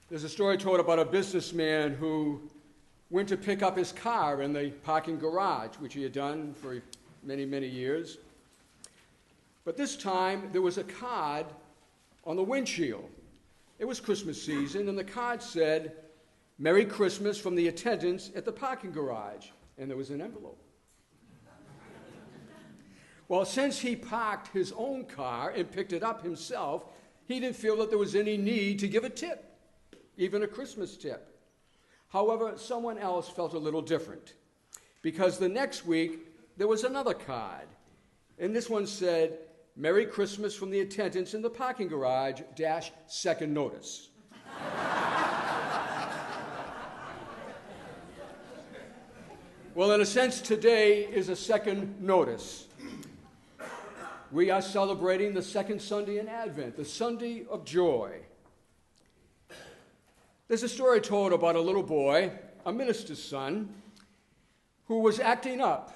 There's a story told about a businessman who went to pick up his car in the parking garage, which he had done for many, many years. But this time, there was a card on the windshield. It was Christmas season, and the card said, "Merry Christmas from the attendants at the parking garage." And there was an envelope. Well, since he parked his own car and picked it up himself, he didn't feel that there was any need to give a tip, even a Christmas tip. However, someone else felt a little different, because the next week there was another card, and this one said, "Merry Christmas from the attendants in the parking garage, second notice." Well, in a sense, today is a second notice. We are celebrating the second Sunday in Advent, the Sunday of joy. There's a story told about a little boy, a minister's son, who was acting up.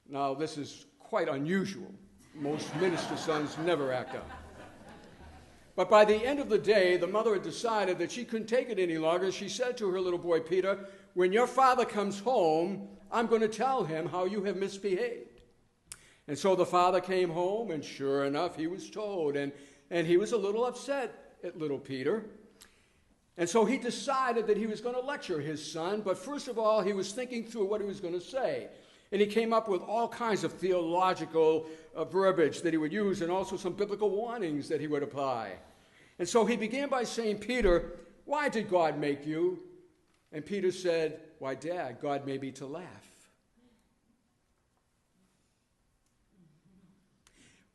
Now, this is quite unusual. Most minister sons never act up. But by the end of the day, the mother had decided that she couldn't take it any longer. She said to her little boy, Peter, "When your father comes home, I'm going to tell him how you have misbehaved." And so the father came home, and sure enough, he was told. And he was a little upset at little Peter. And so he decided that he was going to lecture his son. But first of all, he was thinking through what he was going to say. And he came up with all kinds of theological verbiage that he would use, and also some biblical warnings that he would apply. And so he began by saying, "Peter, why did God make you?" And Peter said, "Why, Dad, God made me to laugh."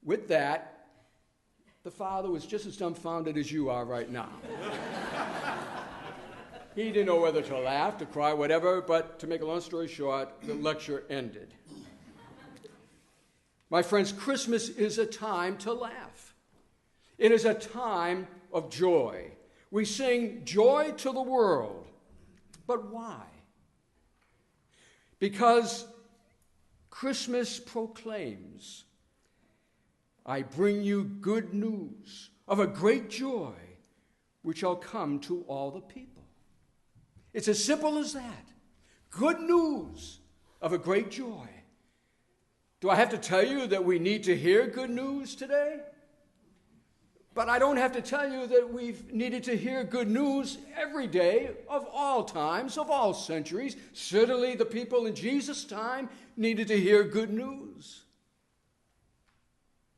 With that, the father was just as dumbfounded as you are right now. He didn't know whether to laugh, to cry, whatever, but to make a long story short, the lecture ended. My friends, Christmas is a time to laugh. It is a time of joy. We sing joy to the world. But why? Because Christmas proclaims, "I bring you good news of a great joy which shall come to all the people." It's as simple as that. Good news of a great joy. Do I have to tell you that we need to hear good news today? But I don't have to tell you that we've needed to hear good news every day, of all times, of all centuries. Certainly the people in Jesus' time needed to hear good news.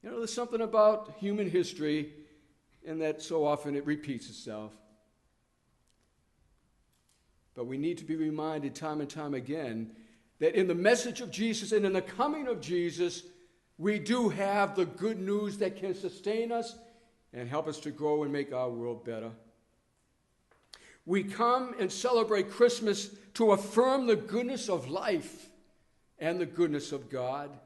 You know, there's something about human history in that so often it repeats itself. But we need to be reminded time and time again that in the message of Jesus and in the coming of Jesus, we do have the good news that can sustain us and help us to grow and make our world better. We come and celebrate Christmas to affirm the goodness of life and the goodness of God,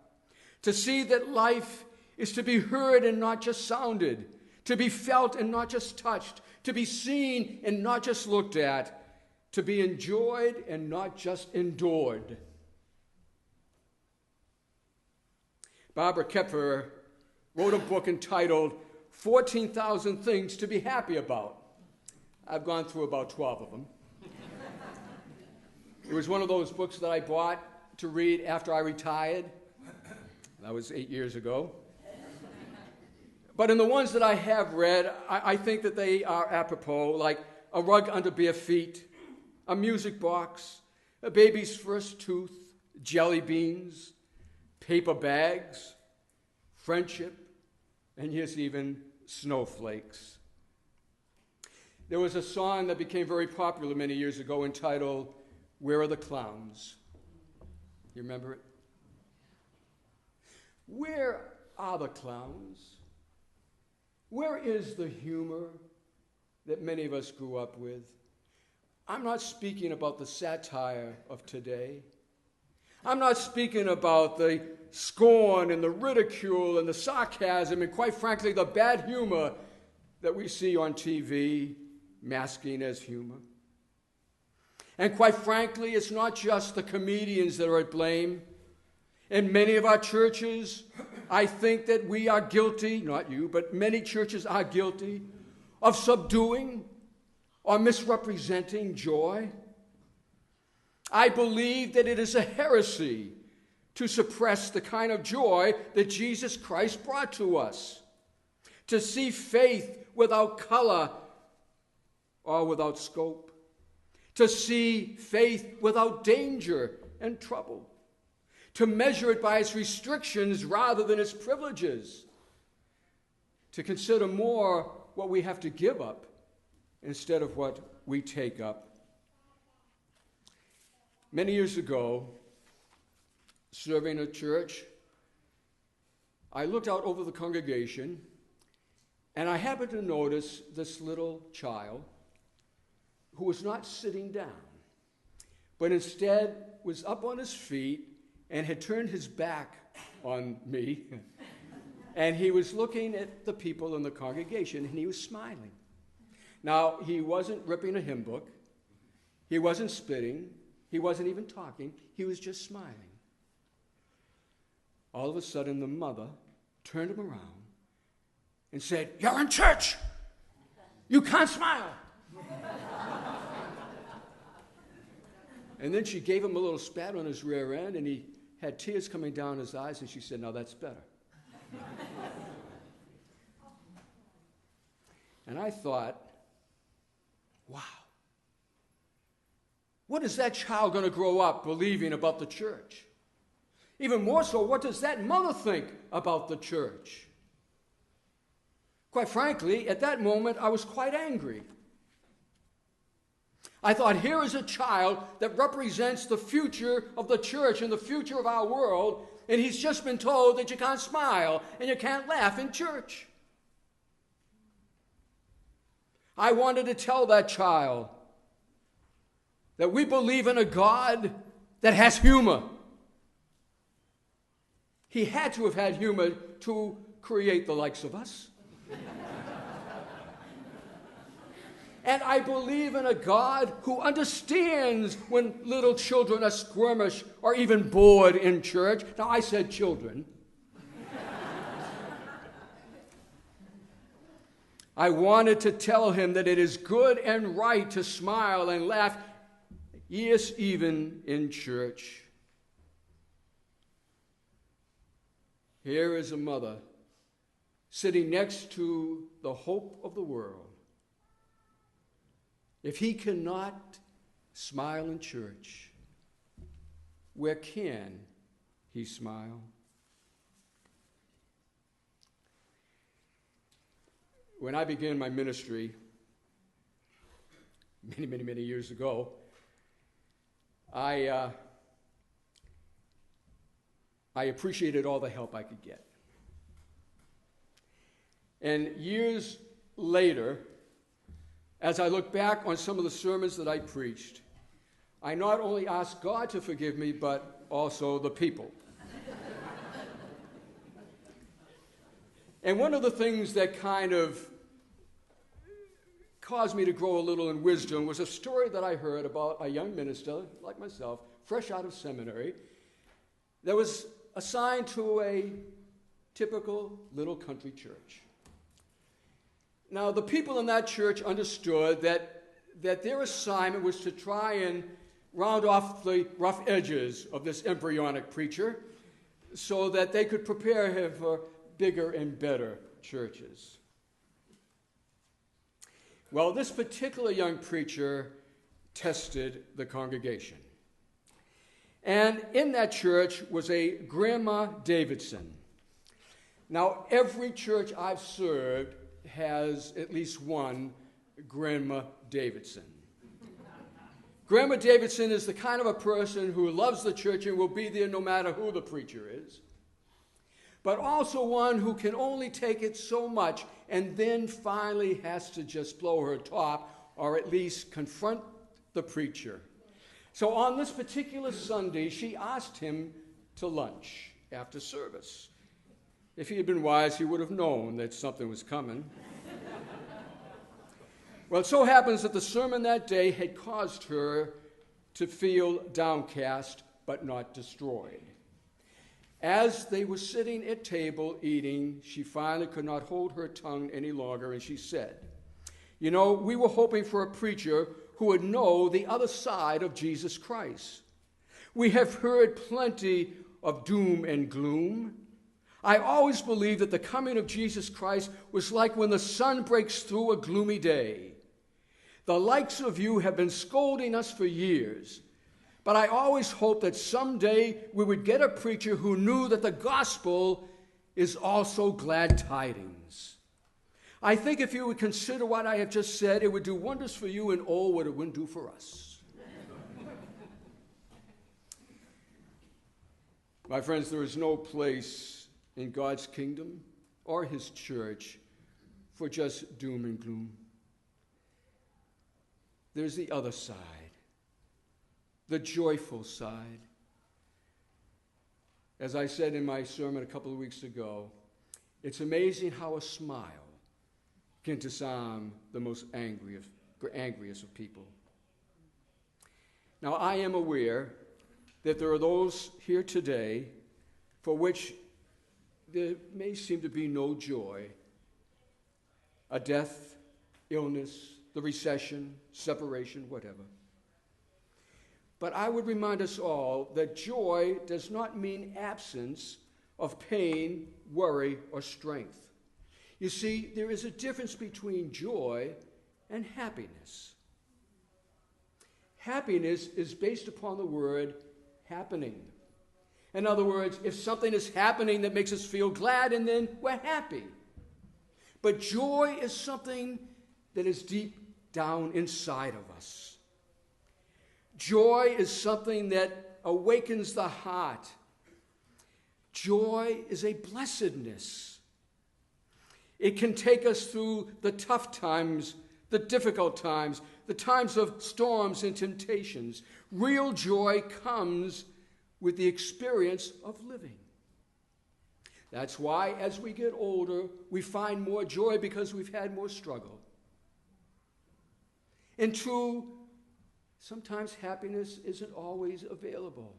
to see that life is to be heard and not just sounded, to be felt and not just touched, to be seen and not just looked at, to be enjoyed and not just endured. Barbara Kerr wrote a book entitled 14,000 Things to be Happy About. I've gone through about 12 of them. It was one of those books that I bought to read after I retired. That was 8 years ago. But in the ones that I have read, I think that they are apropos, like A Rug Under Bare Feet, A Music Box, A Baby's First Tooth, Jelly Beans, Paper Bags, Friendship, and yes, even Snowflakes. There was a song that became very popular many years ago entitled, "Where Are the Clowns?" You remember it? Where are the clowns? Where is the humor that many of us grew up with? I'm not speaking about the satire of today. I'm not speaking about the scorn and the ridicule and the sarcasm and, quite frankly, the bad humor that we see on TV masking as humor. And quite frankly, it's not just the comedians that are at blame. In many of our churches, I think that we are guilty, not you, but many churches are guilty of subduing or misrepresenting joy. I believe that it is a heresy to suppress the kind of joy that Jesus Christ brought to us, to see faith without color or without scope, to see faith without danger and trouble, to measure it by its restrictions rather than its privileges, to consider more what we have to give up instead of what we take up. Many years ago, serving a church, I looked out over the congregation and I happened to notice this little child who was not sitting down, but instead was up on his feet and had turned his back on me. And he was looking at the people in the congregation and he was smiling. Now, he wasn't ripping a hymn book. He wasn't spitting. He wasn't even talking. He was just smiling. All of a sudden, the mother turned him around and said, "You're in church. You can't smile." And then she gave him a little spat on his rear end, and he had tears coming down his eyes, and she said, "Now that's better." And I thought, wow, what is that child going to grow up believing about the church? Even more so, what does that mother think about the church? Quite frankly, at that moment, I was quite angry. I thought, here is a child that represents the future of the church and the future of our world, and he's just been told that you can't smile and you can't laugh in church. I wanted to tell that child that we believe in a God that has humor. He had to have had humor to create the likes of us. And I believe in a God who understands when little children are squirmish or even bored in church. Now, I said children. I wanted to tell him that it is good and right to smile and laugh, yes, even in church. Here is a mother sitting next to the hope of the world. If he cannot smile in church, where can he smile? When I began my ministry many years ago, I appreciated all the help I could get. And years later, as I look back on some of the sermons that I preached, I not only ask God to forgive me, but also the people. And one of the things that kind of caused me to grow a little in wisdom was a story that I heard about a young minister, like myself, fresh out of seminary, that was assigned to a typical little country church. Now, the people in that church understood that their assignment was to try and round off the rough edges of this embryonic preacher so that they could prepare him for bigger and better churches. Well, this particular young preacher tested the congregation. And in that church was a Grandma Davidson. Now, every church I've served has at least one Grandma Davidson. Grandma Davidson is the kind of a person who loves the church and will be there no matter who the preacher is, but also one who can only take it so much and then finally has to just blow her top or at least confront the preacher. So on this particular Sunday, she asked him to lunch after service. If he had been wise, he would have known that something was coming. Well, it so happens that the sermon that day had caused her to feel downcast but not destroyed. As they were sitting at table eating, she finally could not hold her tongue any longer, and she said, You know, we were hoping for a preacher who would know the other side of Jesus Christ. We have heard plenty of doom and gloom. I always believed that the coming of Jesus Christ was like when the sun breaks through a gloomy day. The likes of you have been scolding us for years, but I always hoped that someday we would get a preacher who knew that the gospel is also glad tidings. I think if you would consider what I have just said, it would do wonders for you, and oh, what it wouldn't do for us. My friends, there is no place in God's kingdom or his church for just doom and gloom. There's the other side, the joyful side. As I said in my sermon a couple of weeks ago, it's amazing how a smile can disarm the most angriest of people. Now, I am aware that there are those here today for which there may seem to be no joy. A death, illness, the recession, separation, whatever. But I would remind us all that joy does not mean absence of pain, worry, or strength. You see, there is a difference between joy and happiness. Happiness is based upon the word happening. In other words, if something is happening that makes us feel glad, and then we're happy. But joy is something that is deep down inside of us. Joy is something that awakens the heart. Joy is a blessedness. It can take us through the tough times, the difficult times, the times of storms and temptations. Real joy comes with the experience of living. That's why as we get older, we find more joy because we've had more struggle. And true, sometimes happiness isn't always available,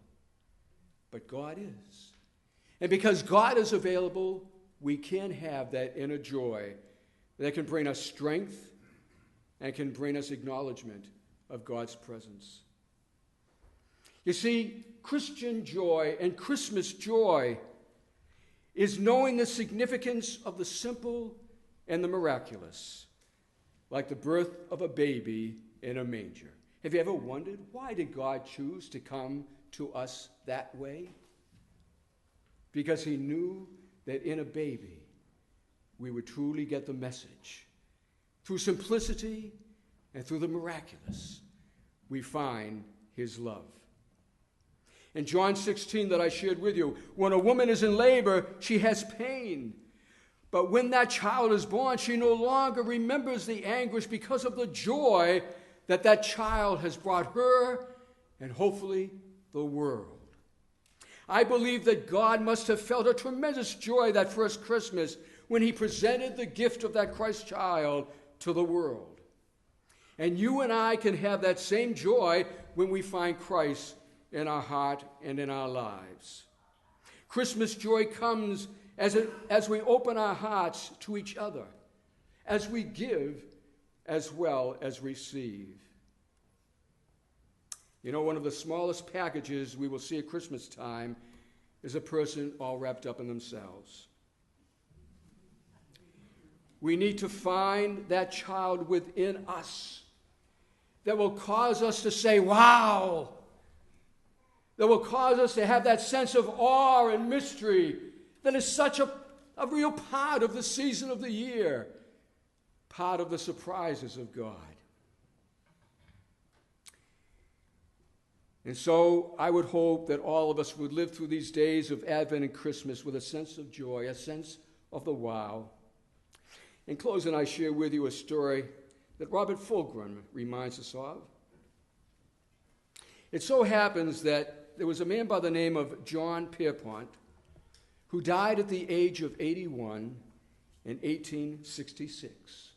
but God is. And because God is available, we can have that inner joy that can bring us strength and can bring us acknowledgement of God's presence. You see, Christian joy and Christmas joy is knowing the significance of the simple and the miraculous, like the birth of a baby in a manger. Have you ever wondered, why did God choose to come to us that way? Because he knew that in a baby we would truly get the message. Through simplicity and through the miraculous, we find his love. In John 16 that I shared with you, when a woman is in labor, she has pain. But when that child is born, she no longer remembers the anguish because of the joy that that child has brought her and hopefully the world. I believe that God must have felt a tremendous joy that first Christmas when he presented the gift of that Christ child to the world. And you and I can have that same joy when we find Christ in our heart and in our lives. Christmas joy comes as we open our hearts to each other, as we give as well as receive. You know, one of the smallest packages we will see at Christmas time is a person all wrapped up in themselves. We need to find that child within us that will cause us to say, wow, that will cause us to have that sense of awe and mystery that is such a real part of the season of the year, part of the surprises of God. And so I would hope that all of us would live through these days of Advent and Christmas with a sense of joy, a sense of the wow. In closing, I share with you a story that Robert Fulgrim reminds us of. It so happens that there was a man by the name of John Pierpont who died at the age of 81 in 1866.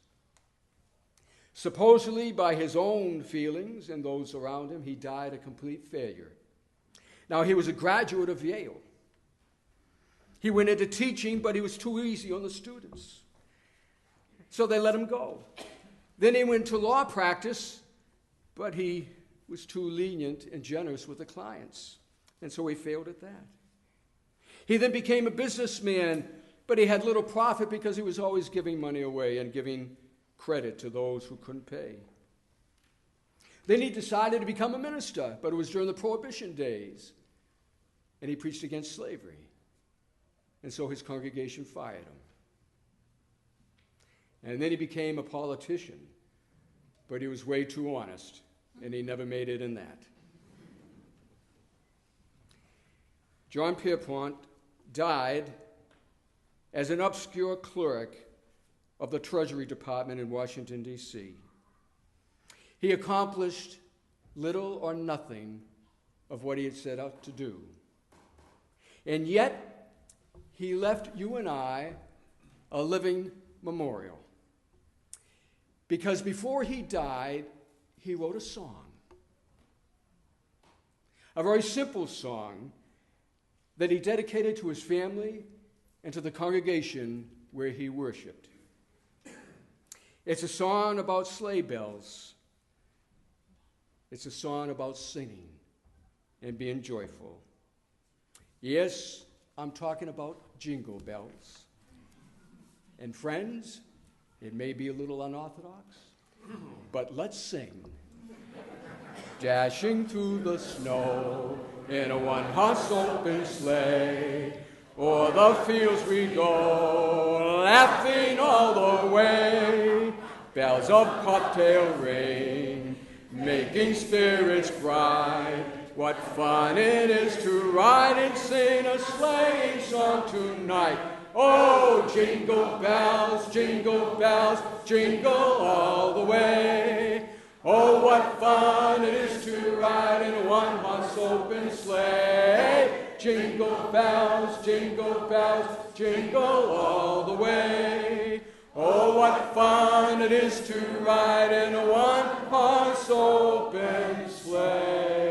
Supposedly, by his own feelings and those around him, he died a complete failure. Now, he was a graduate of Yale. He went into teaching, but he was too easy on the students. So they let him go. Then he went to law practice, but he was too lenient and generous with the clients, and so he failed at that. He then became a businessman, but he had little profit because he was always giving money away and giving credit to those who couldn't pay. Then he decided to become a minister, but it was during the Prohibition days, and he preached against slavery, and so his congregation fired him. And then he became a politician, but he was way too honest, and he never made it in that. John Pierpont died as an obscure clerk of the Treasury Department in Washington, D.C. He accomplished little or nothing of what he had set out to do. And yet, he left you and I a living memorial. Because before he died, he wrote a song. A very simple song that he dedicated to his family and to the congregation where he worshiped. It's a song about sleigh bells. It's a song about singing and being joyful. Yes, I'm talking about jingle bells. And friends, it may be a little unorthodox, but let's sing. Dashing through the snow in a one-horse open sleigh, o'er the fields we go, laughing all the way. Bells of bobtail ring, making spirits bright. What fun it is to ride and sing a sleighing song tonight. Oh, jingle bells, jingle all the way. Oh, what fun it is to ride in a one-horse open sleigh. Jingle bells, jingle all the way. Oh, what fun it is to ride in a one-horse open sleigh.